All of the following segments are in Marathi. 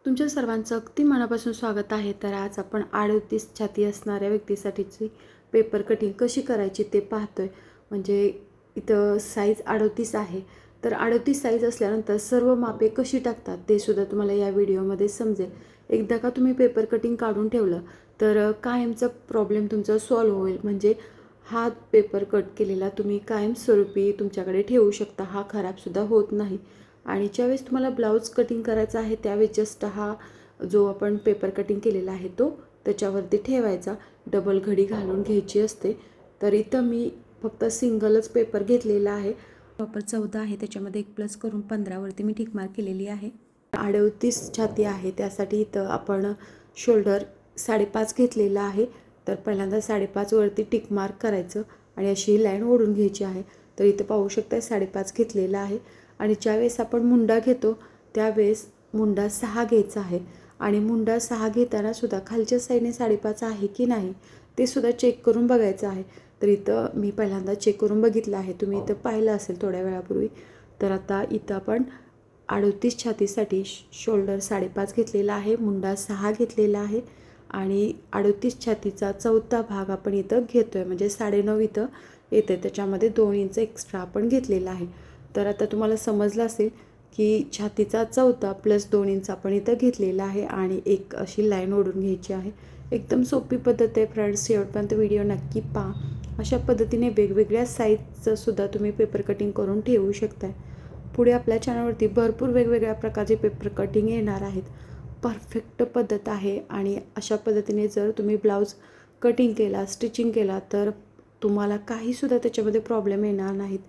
तुमच्या सर्वांचं अगदी मनापासून स्वागत आहे. तर आज आपण 38 छाती असणाऱ्या व्यक्तीसाठीची पेपर कटिंग कशी करायची ते पाहतोय. म्हणजे इथं साईज 38 आहे. तर 38 साईज असल्यानंतर सर्व मापे कशी टाकतात ते सुद्धा तुम्हाला या व्हिडिओमध्ये समजेल. एकदा का तुम्ही पेपर कटिंग काढून ठेवलं तर कायमचा प्रॉब्लेम तुमचा सॉल्व्ह होईल. म्हणजे हा पेपर कट केलेला तुम्ही कायमस्वरूपी तुमच्याकडे ठेवू शकता. हा खराबसुद्धा होत नाही. आणि ज्यावेळेस तुम्हाला ब्लाऊज कटिंग करायचा आहे त्यावेळेस जस्ट हा जो आपण पेपर कटिंग केलेला आहे तो त्याच्यावरती ठेवायचा. डबल घडी घालून घ्यायची असते. तर इथं मी फक्त सिंगलच पेपर घेतलेला आहे. प्रॉपर 14 आहे, त्याच्यामध्ये 1+ करून 15वरती मी टिकमार्क केलेली आहे. 38 छाती आहे, त्यासाठी इथं आपण शोल्डर 5.5 घेतलेला आहे. तर पहिल्यांदा 5.5 वरती टिकमार्क करायचं आणि अशी ही लाईन ओढून घ्यायची आहे. तर इथं पाहू शकता 5.5 घेतलेला आहे. आणि ज्यावेळेस आपण मुंडा घेतो त्यावेळेस मुंडा 6 घ्यायचा आहे. आणि मुंडा 6 घेताना सुद्धा खालच्या साईडने 5.5 आहे की नाही ते सुद्धा चेक करून बघायचं आहे. तर इथं मी पहिल्यांदा चेक करून बघितलं आहे, तुम्ही इथं पाहिलं असेल थोड्या वेळापूर्वी. तर आता इथं आपण 38 छातीसाठी शोल्डर 5.5 घेतलेला आहे, मुंडा 6 घेतलेला आहे. आणि 38 छातीचा 4था भाग आपण इथं घेतो आहे, म्हणजे 9.5 इथं येते. त्याच्यामध्ये 2 इंच एक्स्ट्रा आपण घेतलेला आहे. तर आता तुम्हाला समजलं असेल की छातीचा 4था + 2 इंच आपण इथं घेतलेला आहे आणि एक अशी लाईन ओढून घ्यायची आहे. एकदम सोपी पद्धत आहे फ्रेंड्स, शेवटपर्यंत व्हिडिओ नक्की पहा. अशा पद्धतीने वेगवेगळ्या साईजचं सुद्धा तुम्ही पेपर कटिंग करून ठेवू शकताय. पुढे आपल्या चॅनलवरती भरपूर वेगवेगळ्या प्रकारचे पेपर कटिंग येणार आहेत. परफेक्ट पद्धत आहे आणि अशा पद्धतीने जर तुम्ही ब्लाऊज कटिंग केला, स्टिचिंग केला तर तुम्हाला काहीसुद्धा त्याच्यामध्ये प्रॉब्लेम येणार नाहीत.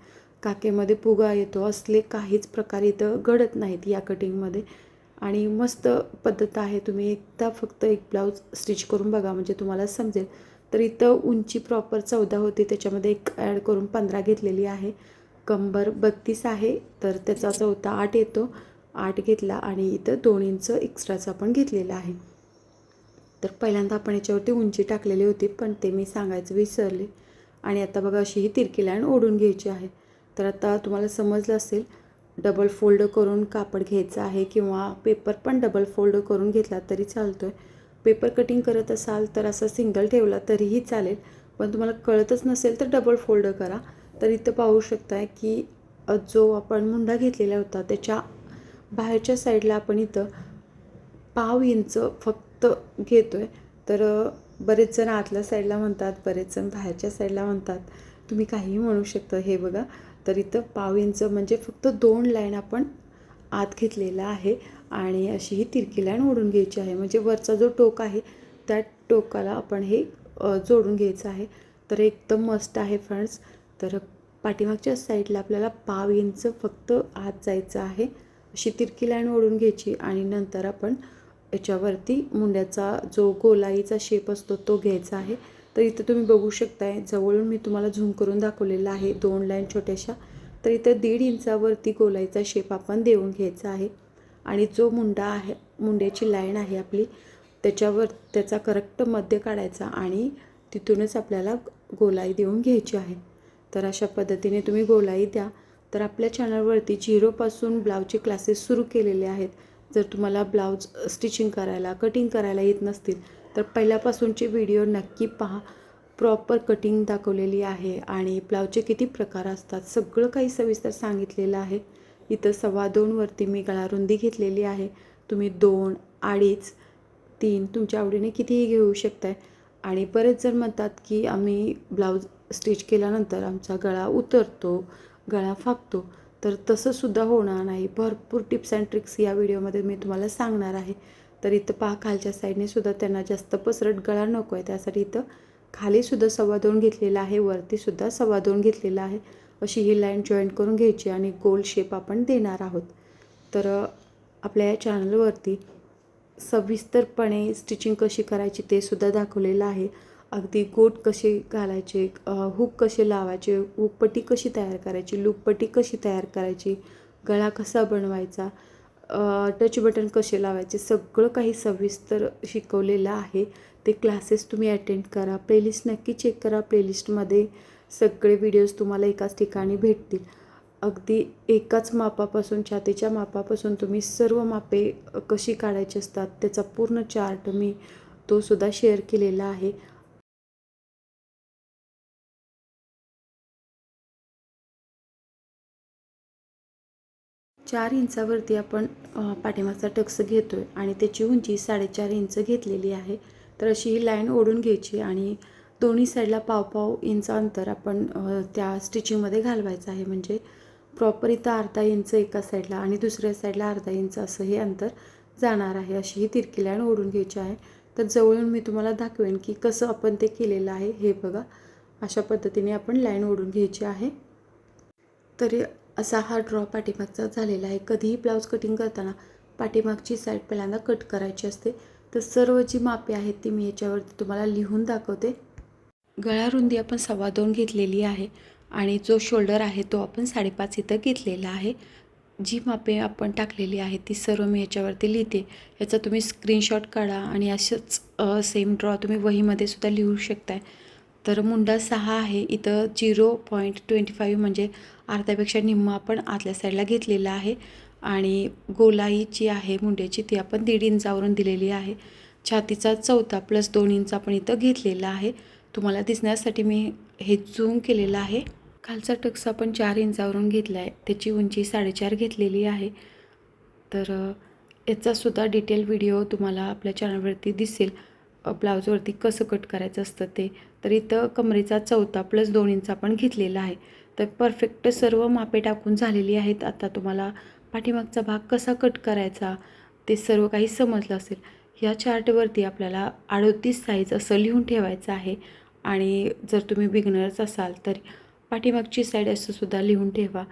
काकेमध्ये फुगा येतो असले काहीच प्रकार इथं घडत नाहीत या कटिंगमध्ये. आणि मस्त पद्धत आहे. तुम्ही एकदा फक्त एक ब्लाऊज स्टिच करून बघा म्हणजे तुम्हाला समजेल. तर इथं उंची प्रॉपर 14 होती, त्याच्यामध्ये एक ॲड करून 15 घेतलेली आहे. कंबर 32 आहे, तर त्याचा 4था 8 येतो. 8 घेतला आणि इथं 2 इंच एक्स्ट्राचा आपण घेतलेला आहे. तर पहिल्यांदा आपण याच्यावरती उंची टाकलेली होती पण ते मी सांगायचं विसरले. आणि आता बघा अशी ही तिरकी लाईन ओढून घ्यायची आहे. तर आता तुम्हाला समजलं असेल, डबल फोल्ड करून कापड घ्यायचं आहे किंवा पेपर पण डबल फोल्ड करून घेतला तरी चालतो आहे. पेपर कटिंग करत असाल तर असं सिंगल ठेवला तरीही चालेल, पण तुम्हाला कळतच नसेल तर डबल फोल्ड करा. तर इथं पाहू शकताय की जो आपण मुंडा घेतलेला होता त्याच्या बाहेरच्या साईडला आपण इथं 1/2 इंच फक्त घेतो आहे. तर बरेच जण आतल्या साईडला म्हणतात, बरेच जण बाहेरच्या साईडला म्हणतात, तुम्ही काहीही म्हणू शकता. हे बघा, तर इथं 1/2 इंच म्हणजे फक्त 2 लाईन आपण आत घेतलेला आहे आणि अशी ही तिरकी लाईन ओढून घ्यायची आहे. म्हणजे वरचा जो टोक आहे त्या टोकाला आपण हे जोडून घ्यायचं आहे. तर एकदम मस्त आहे फ्रेंड्स. तर पाठीमागच्या साईडला आपल्याला 1/2 इंच फक्त आत जायचं आहे. अशी तिरकी लाईन ओढून घ्यायची आणि नंतर आपण याच्यावरती मुंड्याचा जो गोलाईचा शेप असतो तो घ्यायचा आहे. तर इथं तुम्ही बघू शकताय, जवळून मी तुम्हाला झूम करून दाखवलेला आहे 2 लाईन छोट्याशा. तर इथं 1.5 इंचावरती गोलाईचा शेप आपण देऊन घ्यायचा आहे. आणि जो मुंडा आहे, मुंड्याची लाईन आहे आपली, त्याच्यावर त्याचा करेक्ट मध्य काढायचा आणि तिथूनच आपल्याला गोलाई देऊन घ्यायची आहे. तर अशा पद्धतीने तुम्ही गोलाई द्या. तर आपल्या चॅनलवरती 0पासून ब्लाऊजचे क्लासेस सुरू केलेले आहेत. जर तुम्हाला ब्लाऊज स्टिचिंग करायला, कटिंग करायला येत नसतील तर पहिल्यापासूनचे व्हिडिओ नक्की पहा. प्रॉपर कटिंग दाखवलेली आहे आणि ब्लाऊजचे किती प्रकार असतात सगळं काही सविस्तर सांगितलेलं आहे. इथं 2.25 वरती मी गळारुंदी घेतलेली आहे. तुम्ही 2, 2.5, 3 तुमच्या आवडीने कितीही घेऊ शकताय. आणि बरेच जण म्हणतात की आम्ही ब्लाऊज स्टिच केल्यानंतर आमचा गळा उतरतो, गळा फाकतो. तर तसंसुद्धा होणार नाही. भरपूर टिप्स अँड ट्रिक्स या व्हिडिओमध्ये मी तुम्हाला सांगणार आहे. तर इथं पहा, खालच्या साईडने सुद्धा त्यांना जास्त पसरट गळा नको आहे, त्यासाठी इथं खालीसुद्धा 2.25 घेतलेला आहे, वरतीसुद्धा 2.25 घेतलेला आहे. अशी ही लाईन जॉईंट करून घ्यायची आणि गोल शेप आपण देणार आहोत. तर आपल्या या चॅनलवरती सविस्तरपणे स्टिचिंग कशी करायची ते सुद्धा दाखवलेलं आहे. अगदी गोट कसे घालायचे, हुक कसे लावायचे, हुकपट्टी कशी तयार करायची, लूपपट्टी कशी तयार करायची, गळा कसा बनवायचा, टच बटन कसे लावायचे, सगळं काही सविस्तर शिकवलेलं आहे. ते क्लासेस तुम्ही अटेंड करा. प्लेलिस्ट नक्की चेक करा. प्लेलिस्टमध्ये सगळे व्हिडिओज तुम्हाला एकाच ठिकाणी भेटतील. अगदी एकाच मापापासून, छातीच्या मापापासून तुम्ही सर्व मापे कशी काढायची असतात त्याचा पूर्ण चार्ट मी तो सुद्धा शेअर केलेला आहे. 4 इंचावरती आपण पाठीमागचा टक्स घेतोय आणि त्याची उंची 4.5 इंच घेतलेली आहे. तर अशी ही लाईन ओढून घ्यायची आणि दोन्ही साईडला पाव इंच अंतर आपण त्या स्टिचिंगमध्ये घालवायचं आहे. म्हणजे प्रॉपर इथं अर्धा इंच एका साईडला आणि दुसऱ्या साईडला अर्धा इंच असं हे अंतर जाणार आहे. अशी ही तिरकी लाईन ओढून घ्यायची आहे. तर जवळून मी तुम्हाला दाखवेन की कसं आपण ते केलेलं आहे. हे बघा, अशा पद्धतीने आपण लाईन ओढून घ्यायची आहे. तरी असा हा ड्रॉ पाठीमागचा झालेला आहे. कधीही ब्लाऊज कटिंग करताना पाठीमागची साईड पहिल्यांदा कट करायची असते. तर सर्व जी मापे आहेत ती मी याच्यावरती तुम्हाला लिहून दाखवते. गळा रुंदी आपण 2.25 घेतलेली आहे आणि जो शोल्डर आहे तो आपण 5.5 इथं घेतलेला आहे. जी मापे आपण टाकलेली आहेत ती सर्व मी याच्यावरती लिहिते. याचा तुम्ही स्क्रीनशॉट काढा आणि असंच सेम ड्रॉ तुम्ही वहीमध्ये सुद्धा लिहू शकताय. तर मुंडा 6 आहे. इथं 0.25 म्हणजे अर्ध्यापेक्षा निम्मा आपण आतल्या साईडला घेतलेला आहे आणि गोलाई जी आहे मुंड्याची ती आपण 1.5 इंचावरून दिलेली आहे. छातीचा 4था + 2 इंच आपण इथं घेतलेला आहे. तुम्हाला दिसण्यासाठी मी हे झूम केलेलं आहे. खालचा टक्स आपण 4 इंचावरून घेतला आहे. त्याची उंची 4.5 घेतलेली आहे. तर याचासुद्धा डिटेल व्हिडिओ तुम्हाला आपल्या चॅनलवरती दिसेल. ब्लाऊजवरती कसं कट करायचं असतं ते. तर इथं कमरेचा 4था + 2 इंच आपण घेतलेला आहे. तर परफेक्ट सर्व मापे टाकून झालेली आहेत. आता तुम्हाला पाठीमागचा भाग कसा कट करायचा ते सर्व काही समजलं असेल. ह्या चार्टवरती आपल्याला 38 साईज असं लिहून ठेवायचं आहे आणि जर तुम्ही बिगनर्स असाल तर पाठीमागची साईड असं सुद्धा लिहून ठेवा.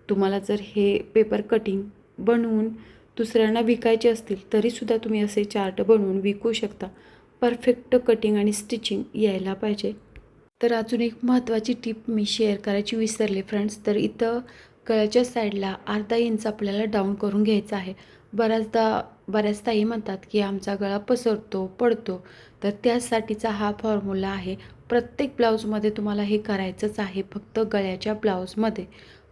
तुम्हाला जर हे पेपर कटिंग बनवून दुसऱ्यांना विकायचे असतील तरीसुद्धा तुम्ही असे चार्ट बनवून विकू शकता. परफेक्ट कटिंग आणि स्टिचिंग यायला पाहिजे. तर अजून एक महत्त्वाची टिप मी शेअर करायची विसरले फ्रेंड्स. तर इथं गळ्याच्या साईडला अर्धा इंच आपल्याला डाऊन करून घ्यायचा आहे. बऱ्याच ताई म्हणतात की आमचा गळा पसरतो, पडतो. तर त्यासाठीचा हा फॉर्म्युला आहे. प्रत्येक ब्लाऊजमध्ये तुम्हाला हे करायचंच आहे. फक्त गळ्याच्या ब्लाऊजमध्ये,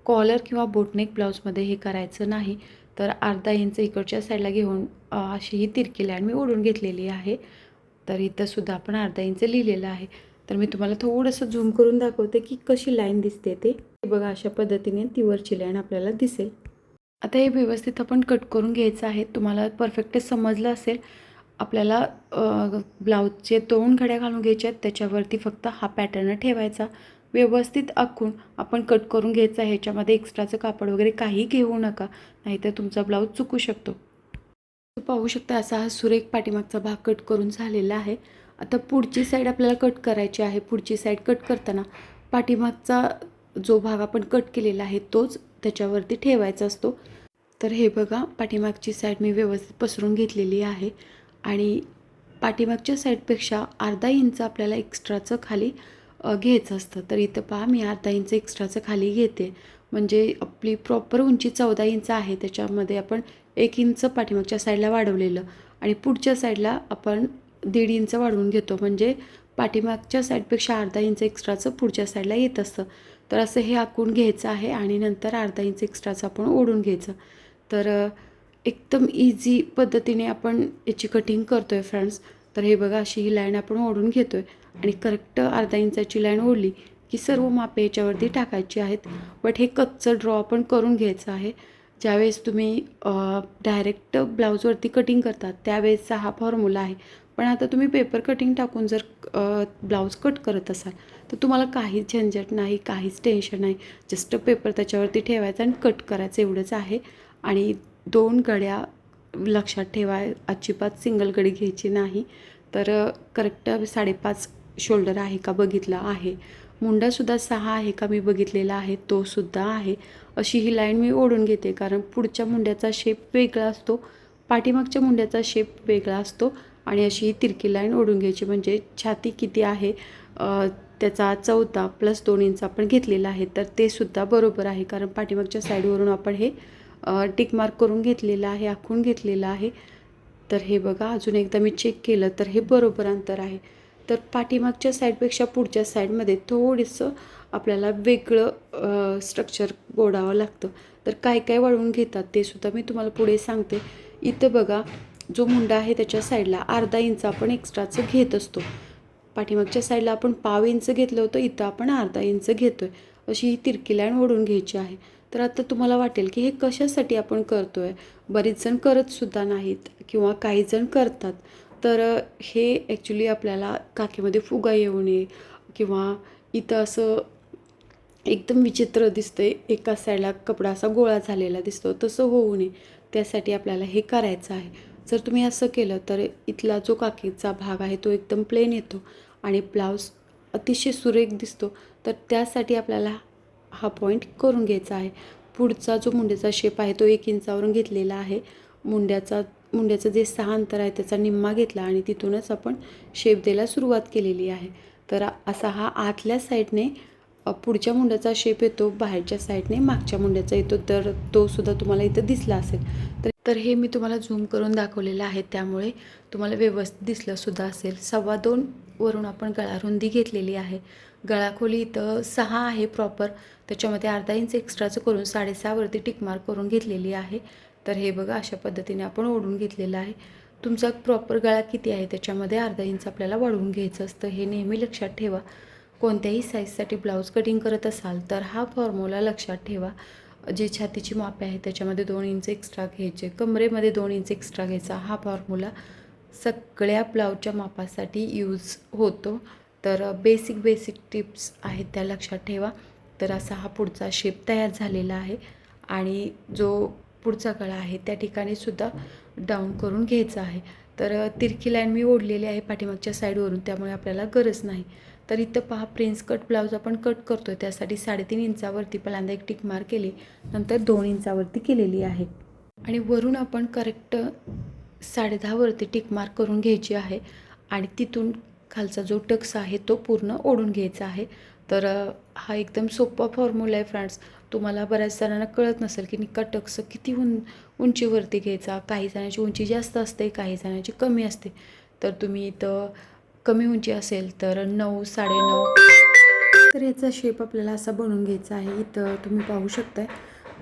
कॉलर किंवा बोटनेक ब्लाऊजमध्ये हे करायचं नाही. तर अर्धा इंच इकडच्या साईडला घेऊन अशी ही तिरकी लाईन मी ओढून घेतलेली आहे. तर इथंसुद्धा आपण अर्धा इंच लिहिलेलं आहे. तर मी तुम्हाला थोडंसं झूम करून दाखवते की कशी लाईन दिसते ते. बघा, अशा पद्धतीने ती वरची लाईन आपल्याला दिसेल. आता हे व्यवस्थित आपण कट करून घ्यायचं आहे. तुम्हाला परफेक्ट समजलं असेल. आपल्याला ब्लाऊजचे 2 घड्या घालून घ्यायच्या आहेत. त्याच्यावरती फक्त हा पॅटर्न ठेवायचा. व्यवस्थित आखून आपण कट करून घ्यायचा आहे. ह्याच्यामध्ये एक्स्ट्राचं कापड वगैरे काही घेऊ नका, नाहीतर तुमचा ब्लाऊज चुकू शकतो. पाहू शकता असा हा सुरेख पाठीमागचा भाग कट करून झालेला आहे. आता पुढची साईड आपल्याला कट करायची आहे. पुढची साईड कट करताना पाठीमागचा जो भाग आपण कट केलेला आहे तोच त्याच्यावरती ठेवायचा असतो. तर हे बघा, पाठीमागची साईड मी व्यवस्थित पसरून घेतलेली आहे आणि पाठीमागच्या साईडपेक्षा अर्धा इंच आपल्याला एक्स्ट्राचं खाली घ्यायचं असतं. तर इथं पहा, मी अर्धा इंच एक्स्ट्राचं खाली घेते. म्हणजे आपली प्रॉपर उंची 14 इंच आहे. त्याच्यामध्ये आपण 1 इंच पाठीमागच्या साईडला वाढवलेलं आणि पुढच्या साईडला आपण 1.5 इंच वाढवून घेतो. म्हणजे पाठीमागच्या साईडपेक्षा अर्धा इंच एक्स्ट्राचं पुढच्या साईडला येत असतं. तर असं हे आखून घ्यायचं आहे आणि नंतर अर्धा इंच एक्स्ट्राचं आपण ओढून घ्यायचं. तर एकदम इझी पद्धतीने आपण याची कटिंग करतो आहे फ्रेंड्स. तर हे बघा, अशी ही लाईन आपण ओढून घेतो आहे आणि करेक्ट अर्धा इंचाची लाईन ओढली की सर्व मापे याच्यावरती टाकायची आहेत. बट हे कच्चं ड्रॉ आपण करून घ्यायचं आहे. ज्यावेळेस तुम्ही डायरेक्ट ब्लाऊजवरती कटिंग करतात त्यावेळेसचा हा फॉर्म्युला आहे. पण आता तुम्ही पेपर कटिंग टाकून जर ब्लाऊज कट करत असाल तर तुम्हाला काहीच झंझट नाही, काहीच टेन्शन नाही. जस्ट पेपर त्याच्यावरती ठेवायचा आणि कट करायचं एवढंच आहे. आणि 2 घड्या लक्षात ठेवा, अजिबात सिंगल घडी घ्यायची नाही. तर करेक्ट 5.5 शोल्डर आहे का बघितला आहे. मुंडासुद्धा 6 आहे का मी बघितलेला आहे, तो सुद्धा आहे. अशी ही लाईन मी ओढून घेते कारण पुढच्या मुंड्याचा शेप वेगळा असतो, पाठीमागच्या मुंड्याचा शेप वेगळा असतो आणि अशी ही तिरकी लाईन ओढून घ्यायची. म्हणजे छाती किती आहे त्याचा 4था + 2 इंच आपण घेतलेला आहे. तर ते सुद्धा बरोबर आहे कारण पाठीमागच्या साईडवरून आपण हे टिक मार्क करून घेतलेलं आहे, आखून घेतलेलं आहे. तर हे बघा, अजून एकदा मी चेक केलं तर हे बरोबर अंतर आहे. तर पाठीमागच्या साईडपेक्षा पुढच्या साईडमध्ये थोडंसं आपल्याला वेगळं स्ट्रक्चर गोडावं लागतं. तर काय काय वाढवून घेतात ते सुद्धा मी तुम्हाला पुढे सांगते. इथं बघा, जो मुंडा आहे त्याच्या साईडला अर्धा इंच आपण एक्स्ट्राचं घेत असतो. पाठीमागच्या साईडला आपण पाव इंच घेतलं होतं, इथं आपण अर्धा इंच घेतो आहे. अशी ही तिरकी लाईन ओढून घ्यायची आहे. तर आता तुम्हाला वाटेल की हे कशासाठी आपण करतो आहे. बरेच जण करतसुद्धा नाहीत किंवा काही जण करतात. तर हे ॲक्च्युली आपल्याला काखेमध्ये फुगा येऊ नये किंवा इथं असं एकदम विचित्र दिसतंय, एका साईडला कपडा असा गोळा झालेला दिसतो, तसं होऊ नये त्यासाठी आपल्याला हे करायचं आहे. जर तुम्ही असं केलं तर इथला जो काखेचा भाग आहे तो एकदम प्लेन येतो आणि ब्लाऊज अतिशय सुरेख दिसतो. तर त्यासाठी आपल्याला हा पॉईंट करून घ्यायचा आहे. पुढचा जो मुंड्याचा शेप आहे तो 1 इंचावरून घेतलेला आहे. मुंड्याचं जे 6 अंतर आहे त्याचा निम्मा घेतला आणि तिथूनच आपण शेप द्यायला सुरुवात केलेली आहे. तर असा हा आतल्या साईडने पुढच्या मुंड्याचा शेप येतो, बाहेरच्या साईडने मागच्या मुंड्याचा येतो. तर तो सुद्धा तुम्हाला इथं दिसला असेल. तर हे मी तुम्हाला झूम करून दाखवलेलं आहे, त्यामुळे तुम्हाला व्यवस्थित दिसलंसुद्धा असेल. 2.25 वरून आपण गळारुंदी घेतलेली आहे. गळाखोली इथं 6 आहे प्रॉपर, त्याच्यामध्ये अर्धा इंच एक्स्ट्राचं करून 6.5 वरती टिकमार्क करून घेतलेली आहे. तर हे बघा, अशा पद्धतीने आपण ओढून घेतलेलं आहे. तुमचा प्रॉपर गळा किती आहे त्याच्यामध्ये अर्धा इंच आपल्याला वाढवून घ्यायचं असतं, हे नेहमी लक्षात ठेवा. कोणत्याही साईजसाठी ब्लाऊज कटिंग करत असाल तर हा फॉर्म्युला लक्षात ठेवा. जे छातीची मापे आहे त्याच्यामध्ये 2 इंच एक्स्ट्रा घ्यायचे, कमरेमध्ये 2 इंच एक्स्ट्रा घ्यायचा. हा फॉर्म्युला सगळ्या ब्लाऊजच्या मापासाठी यूज होतो. तर बेसिक टिप्स आहेत त्या लक्षात ठेवा. तर असा हा पुढचा शेप तयार झालेला आहे आणि जो पुढचा गळा आहे त्या ठिकाणीसुद्धा डाऊन करून घ्यायचा आहे. तर तिरकी लाईन मी ओढलेली आहे पाठीमागच्या साईडवरून, त्यामुळे आपल्याला गरज नाही. तर इथं पहा, प्रिन्स कट ब्लाऊज आपण कट करतो आहे त्यासाठी 3.5 इंचावरती पहिल्यांदा एक टिक मार्क केली, नंतर 2 इंचावरती केलेली आहे आणि वरून आपण करेक्ट 10.5 वरती टिक मार्क करून घ्यायची आहे आणि तिथून खालचा जो टक्स आहे तो पूर्ण ओढून घ्यायचा आहे. तर हा एकदम सोपा फॉर्म्युला आहे फ्रेंड्स. तुम्हाला बऱ्याच जणांना कळत नसेल की निक्का टक्स किती उंचीवरती घ्यायचा. काही जणांची उंची जास्त असते, काही जणांची कमी असते. तर तुम्ही इथं कमी उंची असेल तर 9, 9.5. तर याचा शेप आपल्याला असा बनवून घ्यायचा आहे. इथं तुम्ही पाहू शकताय,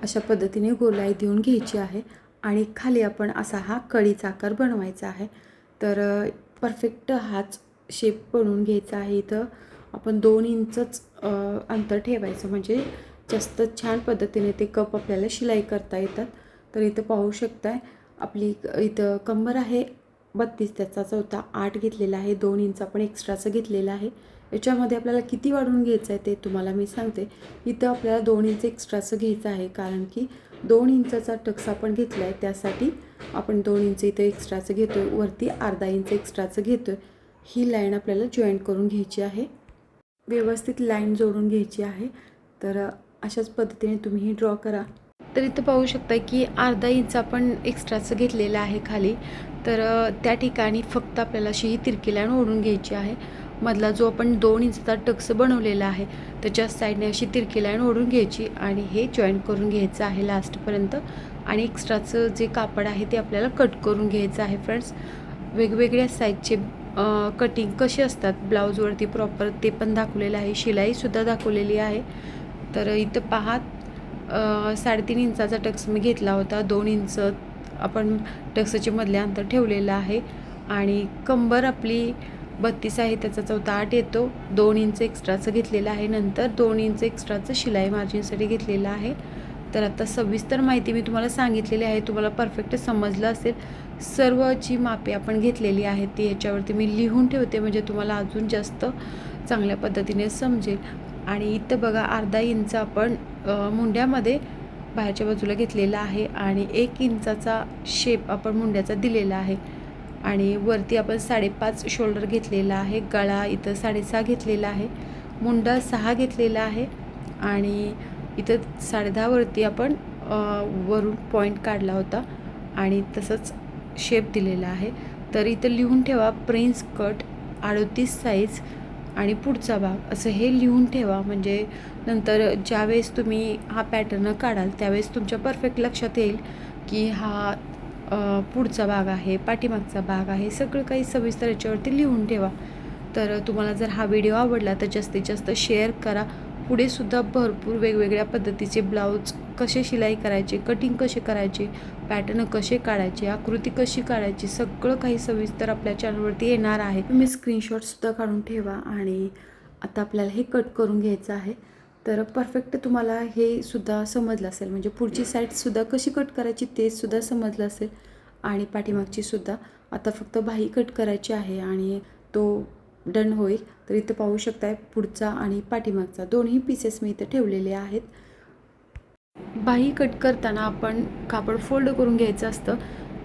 अशा पद्धतीने गोलाई देऊन घ्यायची आहे आणि खाली आपण असा हा कळीचा आकार बनवायचा आहे. तर परफेक्ट हाच शेप बनवून घ्यायचा आहे. इथं आपण 2 इंचच अंतर ठेवायचं, म्हणजे जास्त छान पद्धतीने ते कप आपल्याला शिलाई करता येतात. तर इथं पाहू शकताय, आपली इथं कंबर आहे 32, त्याचा चौथा 8 घेतलेला आहे. 2 इंच आपण एक्स्ट्राचं घेतलेलं आहे. याच्यामध्ये आपल्याला किती वाढवून घ्यायचं आहे ते तुम्हाला मी सांगते. इथं आपल्याला 2 इंच एक्स्ट्राचं घ्यायचं आहे, कारण की 2 इंचाचा टक्स आपण घेतला आहे, त्यासाठी आपण 2 इंच इथं एक्स्ट्राचं घेतो आहे. वरती अर्धा इंच एक्स्ट्राचं घेतो आहे. ही लाईन आपल्याला जॉईंट करून घ्यायची आहे, व्यवस्थित लाईन जोडून घ्यायची आहे. तर अशाच पद्धतीने तुम्ही ही ड्रॉ करा. तर इथं पाहू शकता की अर्धा इंच आपण एक्स्ट्राचं घेतलेलं आहे खाली. तर त्या ठिकाणी फक्त आपल्याला अशी ही तिरकी लाईन ओढून घ्यायची आहे. मधला जो आपण 2 इंचचा टक्स बनवलेला आहे त्याच्या साईडने अशी तिरकी लाईन ओढून घ्यायची आणि हे जॉईंट करून घ्यायचं आहे लास्टपर्यंत. आणि एक्स्ट्राचं जे कापड आहे ते आपल्याला कट करून घ्यायचं आहे फ्रेंड्स. वेगवेगळ्या साईजचे कटिंग कशी असतात ब्लाऊजवरती प्रॉपर ते पण दाखवलेलं आहे, शिलाईसुद्धा दाखवलेली आहे. तर इथं पहा, 3.5 इंचाचा टक्स मी घेतला होता, 2 इंच आपण टक्सचे मधले अंतर ठेवलेलं आहे आणि कंबर आपली 32 आहे, त्याचा चौथा 8 येतो. 2 इंच एक्स्ट्राचं घेतलेलं आहे, नंतर 2 इंच एक्स्ट्राचं शिलाई मार्जिनसाठी घेतलेलं आहे. तर आता सविस्तर माहिती मी तुम्हाला सांगितलेली आहे, तुम्हाला परफेक्ट समजलं असेल. सर्व जी मापे आपण घेतलेली आहेत ती ह्याच्यावरती मी लिहून ठेवते, म्हणजे तुम्हाला अजून जास्त चांगल्या पद्धतीने समजेल. आणि इथं बघा, अर्धा इंच आपण मुंड्यामध्ये बाहेरच्या बाजूला घेतलेला आहे आणि 1 इंचाचा शेप आपण मुंड्याचा दिलेला आहे आणि वरती आपण 5.5 शोल्डर घेतलेला आहे. गळा इथं 6.5 घेतलेला आहे, मुंडा 6 घेतलेला आहे आणि इथं 10.5 वरती आपण वरून पॉईंट काढला होता आणि तसंच शेप दिलेला आहे. तर इथं लिहून ठेवा, प्रिन्स कट 38 साईज आणि पुढचा भाग, असं हे लिहून ठेवा. म्हणजे नंतर ज्यावेळेस तुम्ही हा पॅटर्न काढाल त्यावेळेस तुमच्या परफेक्ट लक्षात येईल की हा पुढचा भाग आहे, पाठीमागचा भाग आहे, सगळं काही सविस्तर याच्यावरती लिहून ठेवा. तर तुम्हाला जर हा व्हिडिओ आवडला तर जास्तीत जास्त शेअर करा. पुढे सुद्धा भरपूर वेगवेगळ्या पद्धतीचे ब्लाऊज कसे शिलाई करायचे, कटिंग कसे करायचे, पॅटर्न कसे काढायचे, आकृती कशी काढायची, सगळं काही सविस्तर आपल्या चॅनलवरती येणार आहे. तुम्ही स्क्रीनशॉटसुद्धा काढून ठेवा. आणि आता आपल्याला हे कट करून घ्यायचं आहे. तर परफेक्ट तुम्हाला हे सुद्धा समजलं असेल, म्हणजे पुढची साईडसुद्धा कशी कट करायची ते सुद्धा समजलं असेल आणि पाठीमागची सुद्धा. आता फक्त बाही कट करायची आहे आणि तो डन होईल. तर इथं पाहू शकताय पुढचा आणि पाठीमागचा दोन्ही पीसेस मी इथं ठेवलेले आहेत. बाही कट करताना आपण कापड फोल्ड करून घ्यायचं असतं.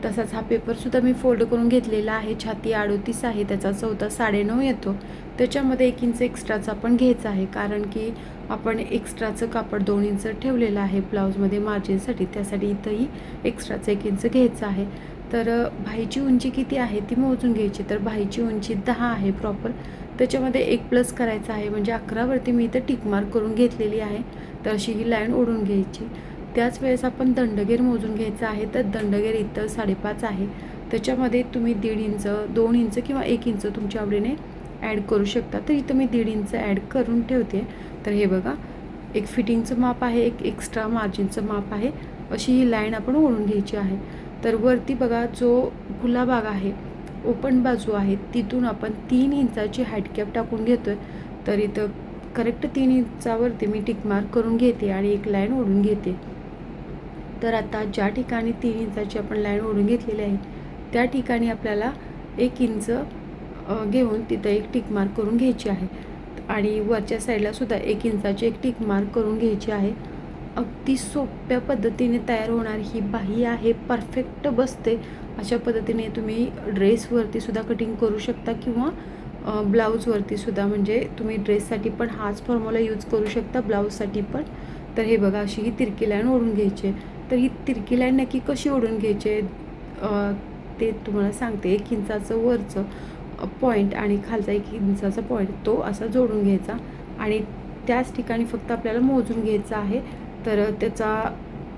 तसाच हा पेपरसुद्धा मी फोल्ड करून घेतलेला आहे. छाती 38 आहे, त्याचा चौथा 9.5 येतो. त्याच्यामध्ये 1 इंच एक्स्ट्राचा आपण घ्यायचा आहे, कारण की आपण एक्स्ट्राचं कापड 2 इंच ठेवलेलं आहे ब्लाऊजमध्ये मार्जिनसाठी. त्यासाठी इथंही एक्स्ट्राचं 1 इंच घ्यायचं आहे. तर बाहीची उंची किती आहे ती मोजून घ्यायची. तर बाहीची उंची 10 आहे प्रॉपर. त्याच्यामध्ये 1 प्लस करायचा आहे, म्हणजे 11वरती मी इथं टिक मार्क करून घेतलेली आहे. तर अशी ही लाईन ओढून घ्यायची. त्याच वेळेस आपण दंडगेर मोजून घ्यायचं आहे. तर दंडगेर इथं 5.5 आहे. त्याच्यामध्ये तुम्ही 1.5 इंच, 2 इंच किंवा 1 इंच तुमच्या आवडीने ॲड करू शकता. तर इथं मी 1.5 इंच ॲड करून ठेवते. तर हे बघा, एक फिटिंगचं माप आहे, एक एक्स्ट्रा मार्जिनचं माप आहे. अशी ही लाईन आपण ओढून घ्यायची आहे. तर वरती बघा, जो खुला भाग आहे, ओपन बाजू आहे, तिथून आपण 3 इंचाची हाईटकॅप टाकून घेतो आहे. तर इथं करेक्ट 3 इंचावरती मी टिक मार्क करून घेते आणि एक लाईन ओढून घेते. तर आता ज्या ठिकाणी 3 इंचाची आपण लाईन ओढून घेतलेली आहे त्या ठिकाणी आपल्याला 1 इंच घेऊन तिथं एक टिक मार्क करून घ्यायची आहे. आणि वरच्या साईडला सुद्धा 1 इंचाची एक टिक मार्क करून घ्यायची आहे. अगदी सोप्या पद्धतीने तयार होणारी ही बाही आहे. परफेक्ट बसते. अशा पद्धतीने तुम्ही ड्रेसवरती सुद्धा कटिंग करू शकता किंवा ब्लाऊजवरती सुद्धा. म्हणजे तुम्ही ड्रेससाठी पण हाच फॉर्म्युला यूज करू शकता, ब्लाऊजसाठी पण. तर हे बघा, अशी ही तिरकी लाईन ओढून घ्यायची आहे. तर ही तिरकी लाईन नक्की कशी ओढून घ्यायची आहे ते तुम्हाला सांगते. 1 इंचाचं वरचं पॉईंट आणि खालचा 1 इंचाचा पॉईंट तो असा जोडून घ्यायचा आणि त्याच ठिकाणी फक्त आपल्याला मोजून घ्यायचं आहे. तर त्याचा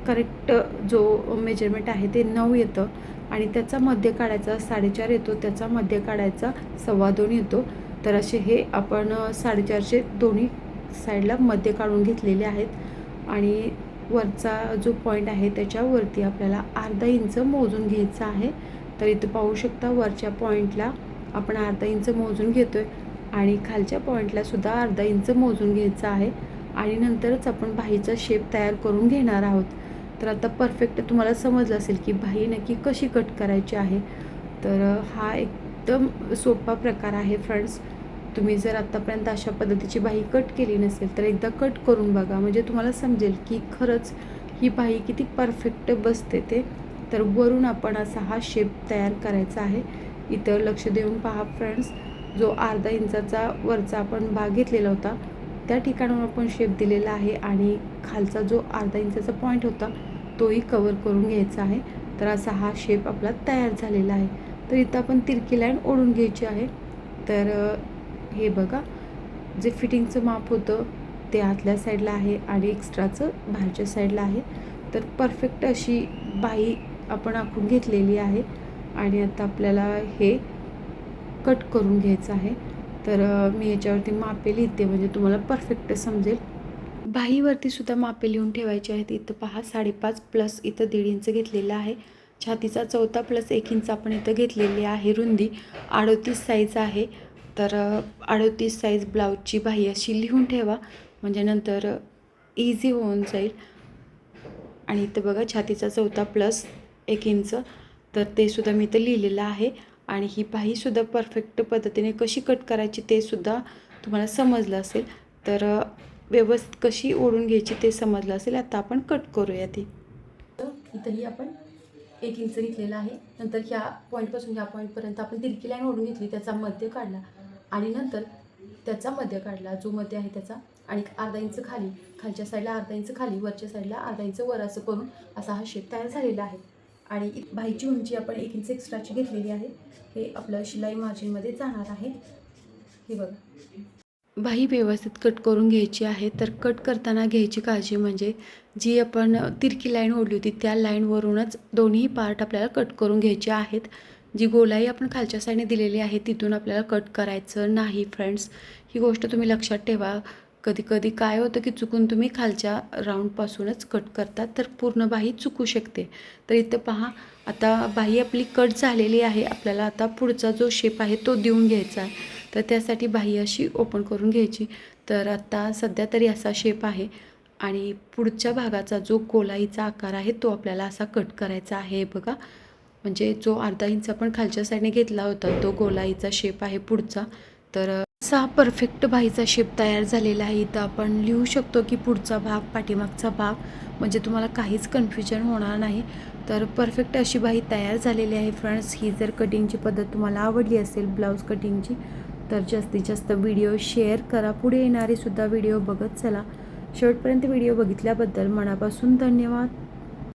करेक्ट जो मेजरमेंट आहे ते 9 येतं आणि त्याचा मध्य काढायचा 4.5 येतो, त्याचा मध्य काढायचा 2.25 येतो. तर असे हे आपण 4.5चे दोन्ही साईडला मध्य काढून घेतलेले आहेत आणि वरचा जो पॉईंट आहे त्याच्यावरती आपल्याला अर्धा इंच मोजून घ्यायचा आहे. तर इथं पाहू शकता, वरच्या पॉईंटला आपण अर्धा इंच मोजून घेतो आहे आणि खालच्या पॉईंटला सुद्धा अर्धा इंच मोजून घ्यायचं आहे आणि नंतरच आपण बाहीचा शेप तयार करून घेणार आहोत. तर आता परफेक्ट तुम्हाला समजलं असेल की बाही नक्की कशी कट करायची आहे. तर हा एकदम सोपा प्रकार आहे फ्रेंड्स. तुम्ही जर आत्तापर्यंत अशा पद्धतीची बाही कट केली नसेल तर एकदा कट करून बघा, म्हणजे तुम्हाला समजेल की खरंच ही बाही किती परफेक्ट बसते ते. तर वरून आपण असा हा शेप तयार करायचा आहे. इथं लक्ष देऊन पहा फ्रेंड्स, जो अर्धा इंचाचा वरचा आपण भाग घेतलेला होता त्या ठिकाणावर आपण शेप दिलेला आहे आणि खालचा जो अर्धा इंचाचा पॉईंट होता तोही कवर करून घ्यायचा आहे. तर असा हा शेप आपला तयार झालेला आहे. तर इथं आपण तिरकी लाईन ओढून घ्यायची आहे. तर हे बघा, जे फिटिंगचं माप होतं ते आतल्या साईडला आहे आणि एक्स्ट्राचं बाहेरच्या साईडला आहे. तर परफेक्ट अशी बाही आपण आखून घेतलेली आहे आणि आता आपल्याला हे कट करून घ्यायचं आहे. तर मी याच्यावरती मापे लिहिते, म्हणजे तुम्हाला परफेक्ट समजेल. बाहीवरती सुद्धा मापे लिहून ठेवायचे आहेत. इथं पहा, 5.5 प्लस इथं 1.5 इंच घेतलेला आहे. छातीचा चौथा प्लस 1 इंच आपण इथं घेतलेली आहे. रुंदी 38 साईज आहे. तर 38 साईज ब्लाऊजची बाही अशी लिहून ठेवा, म्हणजे नंतर इझी होऊन जाईल. आणि इथं बघा, छातीचा चौथा प्लस 1 इंच, तर ते सुद्धा मी इथं लिहिलेलं आहे. आणि ही बाहीसुद्धा परफेक्ट पद्धतीने कशी कट करायची ते सुद्धा तुम्हाला समजलं असेल. तर व्यवस्थित कशी ओढून घ्यायची ते समजलं असेल. आता आपण कट करूया ती. इथंही आपण 1 इंच घेतलेला आहे. नंतर ह्या पॉईंटपासून ह्या पॉईंटपर्यंत आपण तिरकी लाईन ओढून घेतली, त्याचा मध्य काढला आणि नंतर त्याचा मध्य काढला, जो मध्य आहे त्याचा, आणि अर्धा इंच खाली, खालच्या साईडला अर्धा इंच खाली, वरच्या साईडला अर्धा इंच वर, असं करून असा हा शेप तयार झालेला आहे. आणि बाहीची उंची आपण 1 इंच एक्स्ट्राची घेतलेली आहे. हे आपलं शिलाई मार्जिनमध्ये जाणार आहे. हे बघा, बाही व्यवस्थित कट करून घ्यायची आहे. तर कट करताना घ्यायची काळजी म्हणजे जी आपण तिरकी लाईन ओढली होती त्या लाईनवरूनच दोन्ही पार्ट आपल्याला कट करून घ्यायचे आहेत. जी गोलाई आपण खालच्या साईडने दिलेली आहे तिथून आपल्याला कट करायचं नाही फ्रेंड्स. ही गोष्ट तुम्ही लक्षात ठेवा. कधी कधी काय होतं की चुकून तुम्ही खालच्या राऊंडपासूनच कट करतात तर पूर्ण बाही चुकू शकते. तर इथं पहा, आता बाही आपली कट झालेली आहे. आपल्याला आता पुढचा जो शेप आहे तो देऊन घ्यायचा आहे. तर त्यासाठी बाही अशी ओपन करून घ्यायची. तर आता सध्या तरी असा शेप आहे आणि पुढच्या भागाचा जो गोलाईचा आकार आहे तो आपल्याला असा कट करायचा आहे बघा. म्हणजे जो अर्धा इंच आपण खालच्या साईडने घेतला होता तो गोलाईचा शेप आहे पुढचा. तर असा परफेक्ट बाहीचा शेप तयार झालेला आहे. इथं आपण लिहू शकतो की पुढचा भाग, पाठीमागचा भाग, म्हणजे तुम्हाला काहीच कन्फ्युजन होणार नाही. तर परफेक्ट अशी बाही तयार झालेली आहे फ्रेंड्स. ही जर कटिंगची पद्धत तुम्हाला आवडली असेल ब्लाऊज कटिंगची तर जास्तीत जास्त व्हिडिओ शेअर करा. पुढे येणारे सुद्धा व्हिडिओ बघत चला. शेवटपर्यंत व्हिडिओ बघितल्याबद्दल मनापासून धन्यवाद.